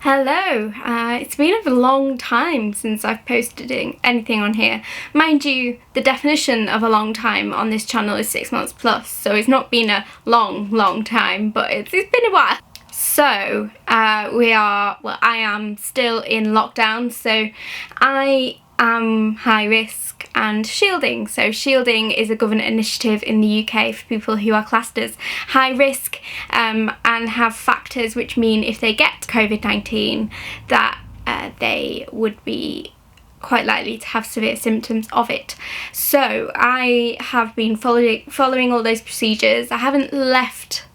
Hello, it's been a long time since I've posted anything on here. Mind you, the definition of a long time on this channel is 6 months plus, so it's not been a long time, but it's been a while. So, I am still in lockdown, so I am high risk and shielding. So shielding is a government initiative in the UK for people who are classed as high risk and have factors which mean if they get COVID-19 that they would be quite likely to have severe symptoms of it. So I have been following all those procedures. I haven't left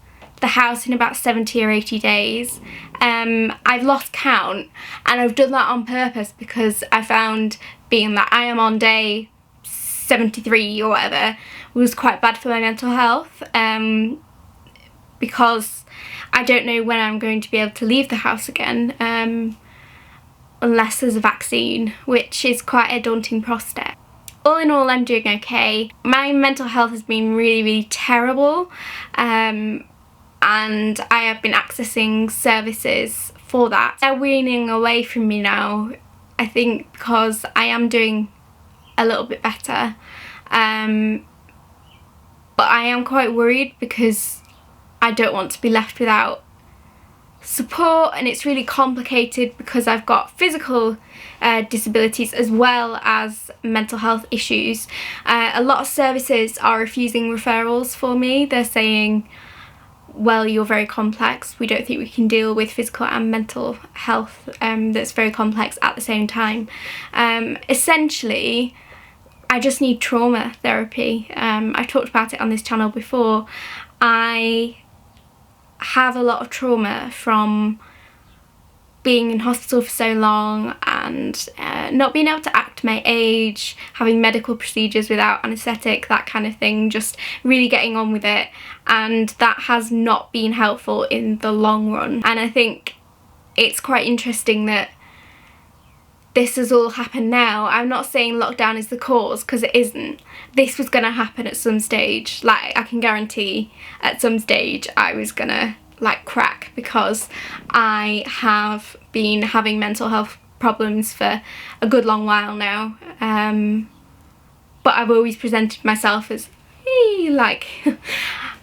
the house in about 70 or 80 days. I've lost count, and I've done that on purpose because I found being that I am on day 73 or whatever was quite bad for my mental health, because I don't know when I'm going to be able to leave the house again unless there's a vaccine, which is quite a daunting prospect. All in all, I'm doing okay. My mental health has been really terrible, and I have been accessing services for that. They're weaning away from me now, I think, because I am doing a little bit better, but I am quite worried because I don't want to be left without support, and it's really complicated because I've got physical disabilities as well as mental health issues. A lot of services are refusing referrals for me. They're saying, well, you're very complex, we don't think we can deal with physical and mental health that's very complex at the same time. Essentially, I just need trauma therapy. I've talked about it on this channel before. I have a lot of trauma from being in hospital for so long and not being able to act my age, having medical procedures without anaesthetic, that kind of thing, just really getting on with it, and that has not been helpful in the long run. And I think it's quite interesting that this has all happened now. I'm not saying lockdown is the cause, because it isn't. This was going to happen at some stage. Like, I can guarantee at some stage I was gonna crack, because I have been having mental health problems for a good long while now, but I've always presented myself as, hey,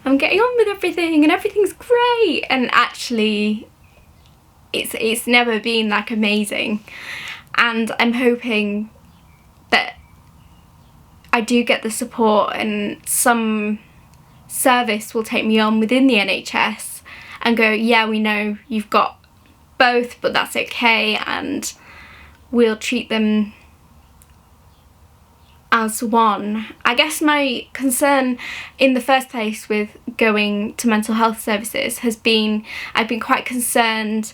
I'm getting on with everything and everything's great, and actually it's never been amazing. And I'm hoping that I do get the support and some service will take me on within the NHS and go, yeah, we know you've got both, but that's okay, and we'll treat them as one. I guess my concern in the first place with going to mental health services has been, I've been quite concerned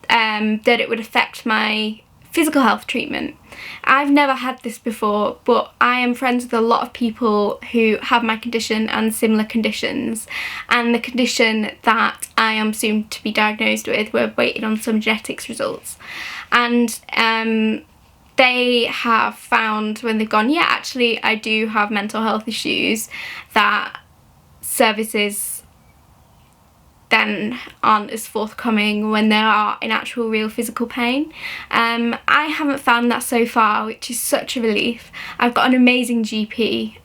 that it would affect my physical health treatment. I've never had this before, but I am friends with a lot of people who have my condition and similar conditions, and the condition that I am soon to be diagnosed with, we're waiting on some genetics results, and they have found, when they've gone, yeah, actually I do have mental health issues, that services then aren't as forthcoming when they are in actual real physical pain. I haven't found that so far, which is such a relief. I've got an amazing GP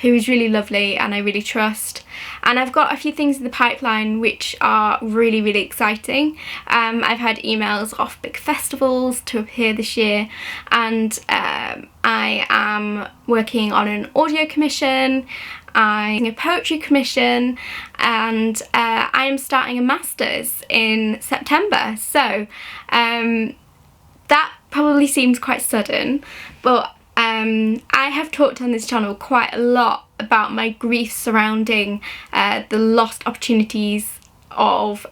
who is really lovely and I really trust, and I've got a few things in the pipeline which are really exciting. I've had emails off big festivals to appear this year, and I am working on an audio commission, I'm a poetry commission, and I am starting a master's in September. So that probably seems quite sudden, but I have talked on this channel quite a lot about my grief surrounding the lost opportunities of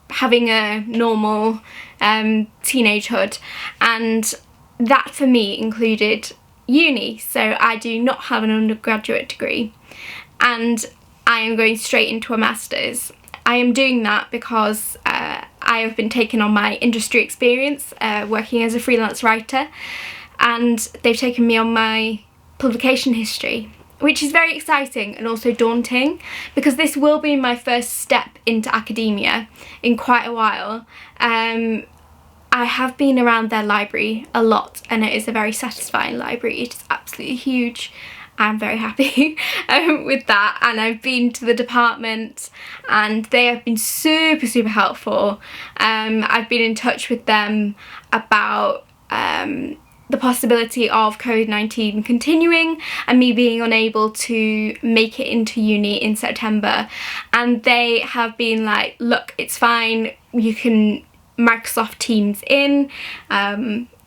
having a normal teenagehood, and that for me included uni. So I do not have an undergraduate degree, and I am going straight into a master's. I am doing that because I have been taking on my industry experience working as a freelance writer, and they've taken me on my publication history, which is very exciting and also daunting, because this will be my first step into academia in quite a while. I have been around their library a lot, and it is a very satisfying library. It is absolutely huge. I'm very happy with that, and I've been to the department and they have been super, super helpful. I've been in touch with them about the possibility of COVID-19 continuing and me being unable to make it into uni in September, and they have been like, look, it's fine, you can Microsoft Teams in,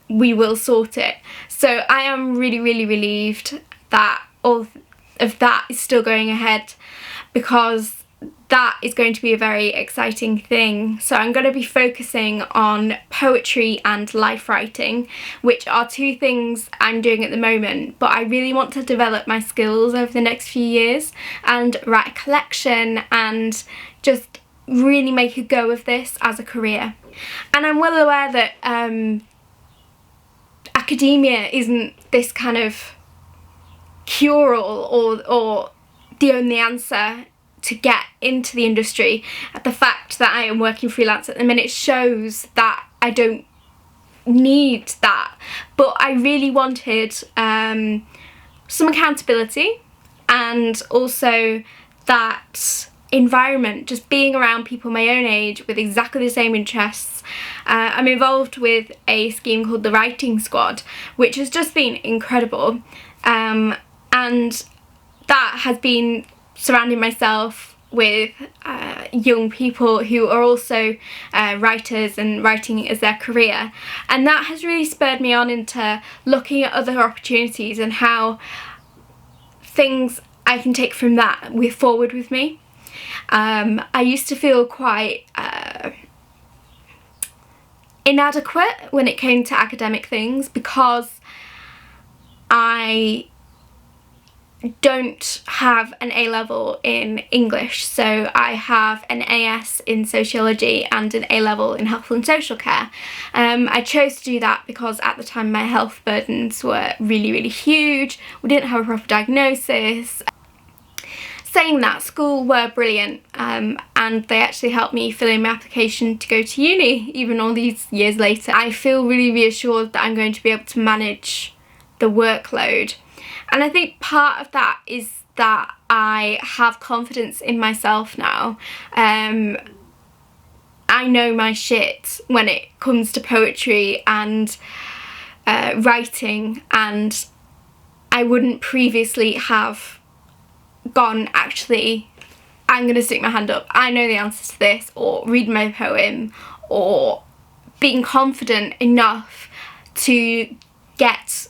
we will sort it. So I am really, really relieved that all of that is still going ahead, because that is going to be a very exciting thing. So I'm going to be focusing on poetry and life writing, which are two things I'm doing at the moment, but I really want to develop my skills over the next few years and write a collection and just really make a go of this as a career. And I'm well aware that academia isn't this kind of cure-all or the only answer to get into the industry. The fact that I am working freelance at the minute shows that I don't need that, but I really wanted some accountability and also that environment, just being around people my own age with exactly the same interests. I'm involved with a scheme called the Writing Squad, which has just been incredible, and that has been surrounding myself with young people who are also writers and writing as their career, and that has really spurred me on into looking at other opportunities and how things I can take from that forward with me. I used to feel quite inadequate when it came to academic things because I don't have an A-level in English, so I have an AS in sociology and an A-level in health and social care. I chose to do that because at the time my health burdens were really, really huge. We didn't have a proper diagnosis. Saying that, school were brilliant, and they actually helped me fill in my application to go to uni even all these years later. I feel really reassured that I'm going to be able to manage the workload, and I think part of that is that I have confidence in myself now. I know my shit when it comes to poetry and writing, and I wouldn't previously have gone, actually, I'm going to stick my hand up, I know the answer to this, or read my poem, or being confident enough to get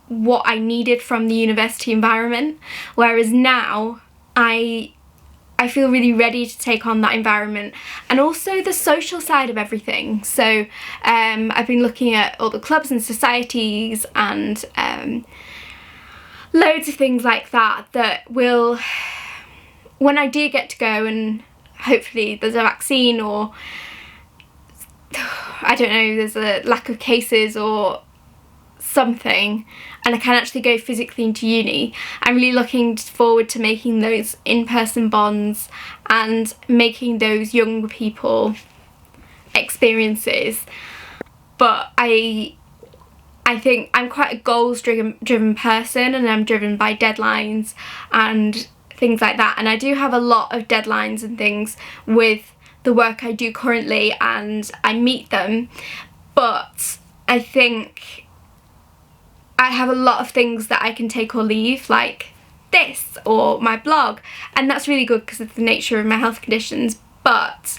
what I needed from the university environment, whereas now I feel really ready to take on that environment and also the social side of everything. So I've been looking at all the clubs and societies and loads of things like that that will, when I do get to go and hopefully there's a vaccine, or I don't know, there's a lack of cases or something, and I can actually go physically into uni, I'm really looking forward to making those in-person bonds and making those young people experiences. But I think I'm quite a goals driven person, and I'm driven by deadlines and things like that, and I do have a lot of deadlines and things with the work I do currently, and I meet them, but I think I have a lot of things that I can take or leave, like this or my blog, and that's really good because of the nature of my health conditions. But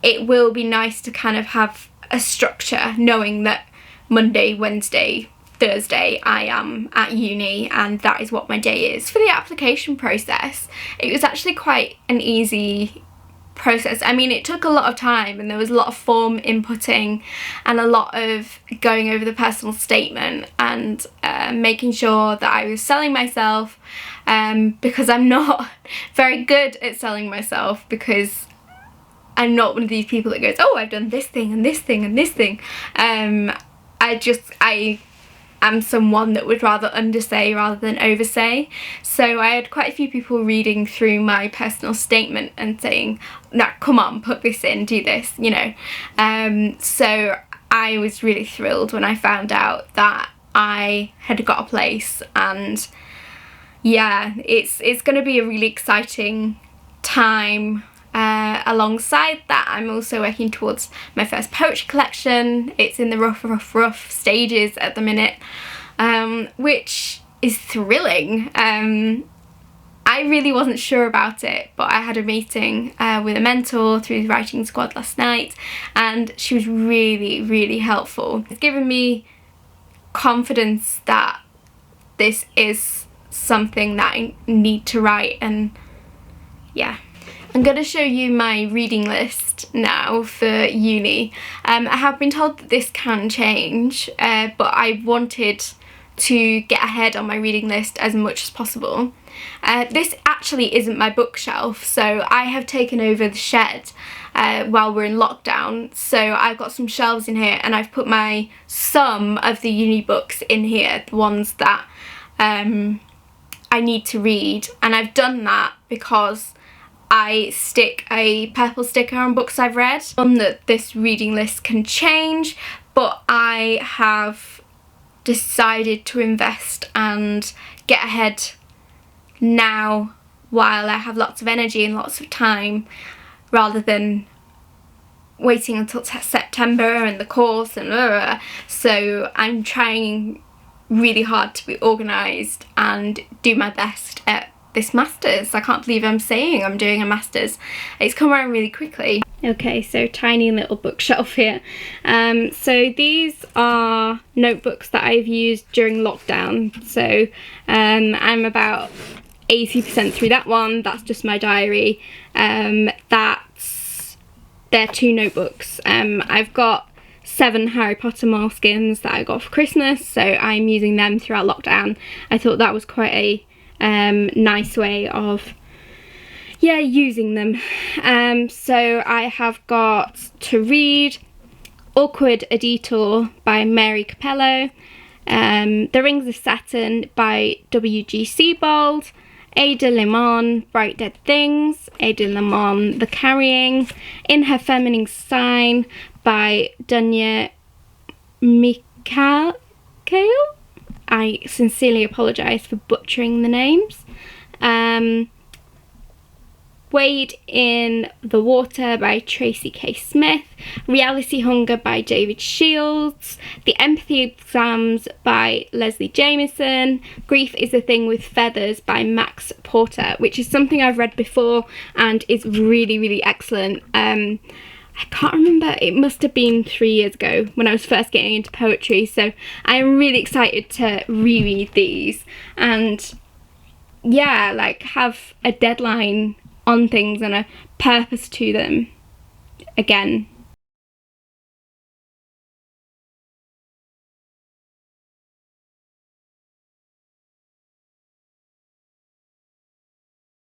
it will be nice to kind of have a structure, knowing that Monday, Wednesday, Thursday I am at uni and that is what my day is. For the application process, it was actually quite an easy process. I mean, it took a lot of time and there was a lot of form inputting and a lot of going over the personal statement and making sure that I was selling myself, because I'm not very good at selling myself, because I'm not one of these people that goes, oh, I've done this thing and this thing and this thing. I am someone that would rather undersay rather than oversay. So I had quite a few people reading through my personal statement and saying, no, come on, put this in, do this, you know. So I was really thrilled when I found out that I had got a place, and yeah, it's going to be a really exciting time. Alongside that, I'm also working towards my first poetry collection. It's in the rough stages at the minute, which is thrilling. I really wasn't sure about it, but I had a meeting with a mentor through the writing squad last night, and she was really helpful. It's given me confidence that this is something that I need to write, and yeah. I'm going to show you my reading list now for uni. I have been told that this can change, but I wanted to get ahead on my reading list as much as possible. This actually isn't my bookshelf, so I have taken over the shed while we're in lockdown. So I've got some shelves in here, and I've put some of the uni books in here, the ones that I need to read, and I've done that because I stick a purple sticker on books I've read. That this reading list can change, but I have decided to invest and get ahead now while I have lots of energy and lots of time, rather than waiting until September and the course and blah, blah, blah. So I'm trying really hard to be organised and do my best at this masters. I can't believe I'm saying I'm doing a masters. It's come around really quickly. Okay, so tiny little bookshelf here. So these are notebooks that I've used during lockdown. So I'm about 80% through that one. That's just my diary. They're 2 notebooks. I've got 7 Harry Potter moleskins that I got for Christmas, so I'm using them throughout lockdown. I thought that was quite a nice way of using them. So I have got to read Awkward A Detour by Mary Capello, The Rings of Saturn by W.G. Sebald, Ada Limon, Bright Dead Things, Ada Limon, The Carrying, In Her Feminine Sign by Dunya Mikhail. I sincerely apologise for butchering the names. Wade in the Water by Tracy K. Smith, Reality Hunger by David Shields, The Empathy Exams by Leslie Jameson, Grief is a Thing with Feathers by Max Porter, which is something I've read before and is really excellent. I can't remember, it must have been 3 years ago when I was first getting into poetry, so I'm really excited to reread these and have a deadline on things and a purpose to them again